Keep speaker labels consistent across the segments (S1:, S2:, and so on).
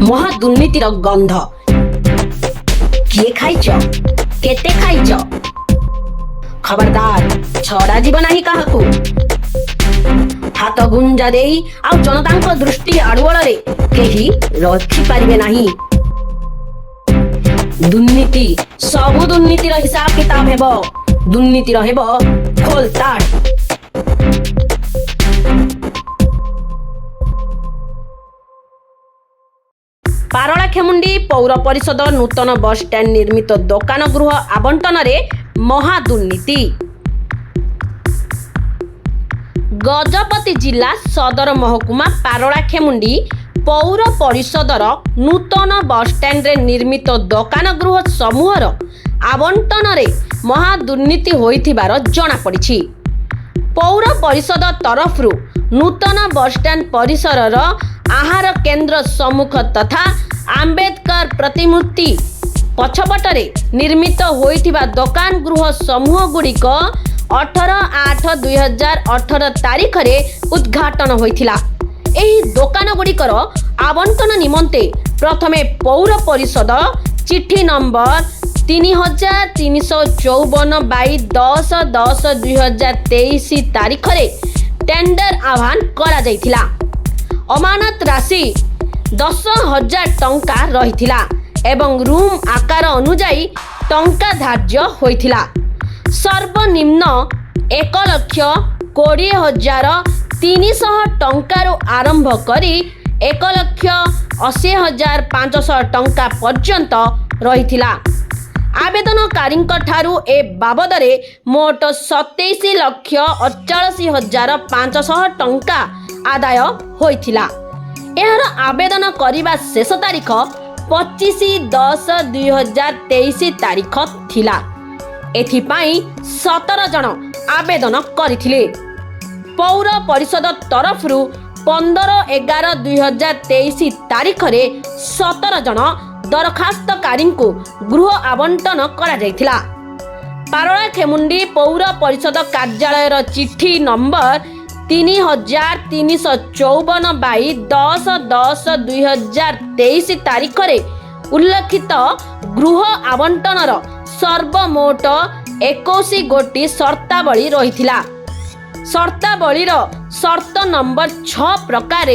S1: महादुर्नीतिर गंध किए खाइच केते खाइच खबरदार छड़ा जीव नाही काहाकू हाथ गुंजा देई आ जनता दृष्टि आड़ुआल केही रखी पारिबे नाही। दुर्नीति सबु दुर्नीतिर हिसाब किताब हेबो दुर्नीतिर हेबो खोलताड़। पारଳାଖେମୁଣ୍ଡି पौर परिषद नूतन बस स्टैंड निर्मित दोकान गृह आवंटन में महादुर्नीति। गजपति जिला सदर महकुमा पारଳାଖେମୁଣ୍ଡି पौर परिषदर नूतन बस स्टैंड रे निर्मित दोकान गृह समूहर आवंटन में महादुर्नीति होइथिबार जଣା पड़िछि। पौर परिषद तरफ नूतन बस स्टैंड परिसर आहार केन्द्र सम्मुख तथा आंबेडकर प्रतिमूर्ति पछपटरे निर्मित होइथिबा दोकान गृह समूह गुड़िक 18/8/2018 तारीख रे उद्घाटन होइथिला। एही दोकान गुड़िकर आवंटन निमंते प्रथमे पौर परिषद चिट्ठी नंबर 3354/10/10/2023 तारीख रे टेंडर आह्वान करा जाइथिला। अमानत राशि 10,000 टंका रहिथिला एवं रूम आकार अनुजाई टंका धार्य होइथिला। सर्वनिम्न 1,20,300 टंकार आरंभ करी 1,80,500 टंका पर्यंत रहिथिला। आवेदनकारी ठारू ए बाबदरे मोट 27,48,500 टंका आदाय होइथिला। एहर आवेदन करिबा शेष तारीख 25/10/2023 तारीख थिला। एथिपाई 17 जन आवेदन करिथिले। पौर परिषद तरफरु 15/11/2023 तारीख रे 17 जन दरखास्तकारी को गृह आवंटन करा जाइथिला। पारଳାଖେମୁଣ୍ଡି पौर परिषद कार्यालय चिट्ठी नंबर 3354/10/10/2023 तारीख रे उल्लेखित गृह आवंटन सर्वमोट 21 गोटी शर्तावली रहिथिला। शर्तावलीर शर्त नंबर 6 प्रकार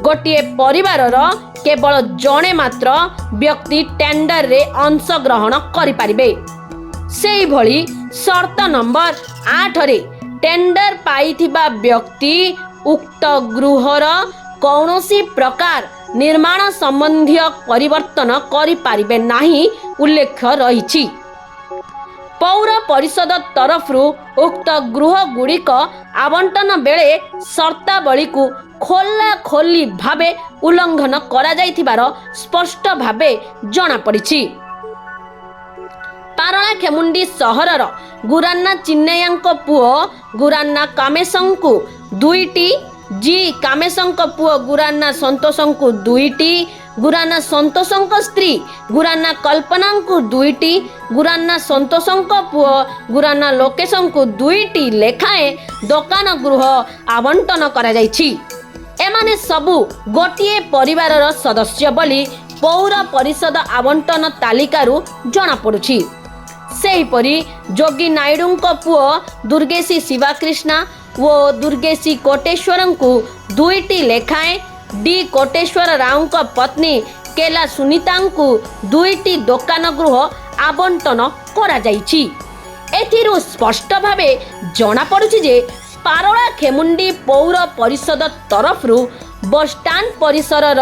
S1: गोटे परिवारर केवल जणे मात्र व्यक्ति टेंडर रे अंश ग्रहण करि पारिबे। सेही भली शर्त नंबर 8 रे टेंडर पाइथिबा व्यक्ति उक्त गृहर कौनसी प्रकार निर्माण संबंधी परिवर्तन करि पारिबे नाही उल्लेख रहिछि। पौर परिषद तरफरु उक्त गृह गुड़िक आवंटन बेले शर्तावली को खोला खोली भावे उल्लंघन करा जाइथिबार स्पष्ट भावे जଣା पड़िछि। पारଳାଖେମୁଣ୍ଡି सहरर गुरान्ना चिन्नैयाଙ୍କ पुओ गुरान्ना कामेशंकु 2टी, जी कामेशंଙ୍କ पुओ गुरान्ना संतोषंकु 2टी, गुरान्ना संतोषंଙ୍କ स्त्री गुरान्ना कल्पनांकु 2टी, गुरान्ना संतोषंଙ୍କ पुओ गुरान्ना लोकेशंकु 2टी लेखाएं दोकान गृह आवंटन करा जाइछि। एमाने सबु गोटिए परिवारर सदस्य बोली पौर परिषद आवंटन तालिकारु जଣା पड़ुछि। सेहीपरि जोगी नायडूंको पुओ दुर्गेशी शिवाकृष्णा वो दुर्गेशी कोटेश्वरंकु 2टी लेखाएं, डी कोटेश्वर रावंको पत्नी केला सुनीतांकु 2टी दोकान गृह आवंटन करा जाइछि। एथिरु स्पष्ट भावे जଣା पड़ुछि जे पारଳାଖେମୁଣ୍ଡି पौर परिषद तरफरु बस स्टैंड परिसरर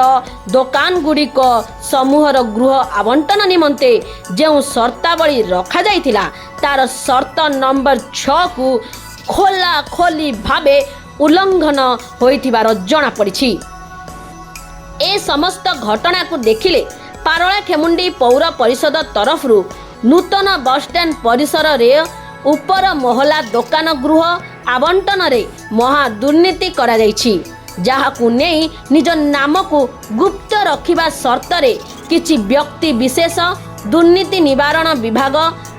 S1: दोकान गुड़िक समूहर गृह आवंटन निमंते जो शर्तावली रखा जाइथिला तार शर्त नंबर 6 को खोला खोली भावे उल्लंघन होइथिबार जଣା पड़िछि। ए समस्त घटना को देखिले पारଳାଖେମୁଣ୍ଡି पौर परिषद तरफरु नूतन बस स्टैंड परिसर रे ऊपर महला दोकान गृह आवंटन रे महा दुर्नीति करा जाइछि। जहाकु नहीं निज नाम को गुप्त रखिबा शर्त रे किछि व्यक्ति विशेष दुर्नीति निवारण विभाग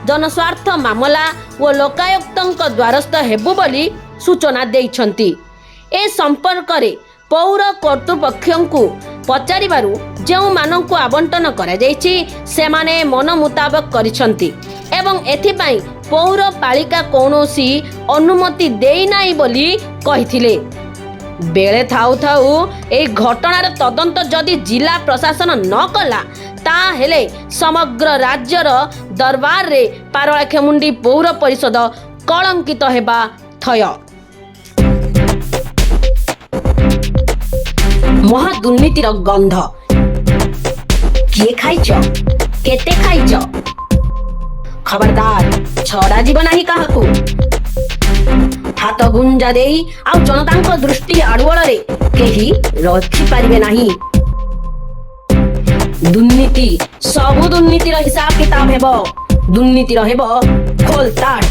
S1: जनस्वार्थ मामला और लोकायुक्तଙ୍କ द्वारस्थ हेबु बोली सूचना देइछंती। ए संपर्क रे पौर कर्तृपक्षଙ୍କୁ पचारिबारु जेउ मानंकु आवंटन करा जायछि सेमाने मन मुताबक करिसंती एवं एथिपाई पौरपालिका कौनसी अनुमति देई नाही बोली कहिथिले। बेले थाउ थाउ ए घटनार तदंत जदि जिला प्रशासन न कला ताहेले समग्र राज्यर दरबार रे पारଳାଖେମୁଣ୍ଡି पौर परिषद कलंकित हेबा थय। महादुर्नीतिर गंध किए खाइच केते खाइच खबरदार छड़ा जीव नाही काहाकू। हाथ गुंजा देई आ जनतांक दृष्टि आड़ुआल रे केही रखि पारिबे नाही। दुर्नीति सबु दुर्नीतिर हिसाब किताब हेबो दुर्नीतिर हेबो खोलताड़।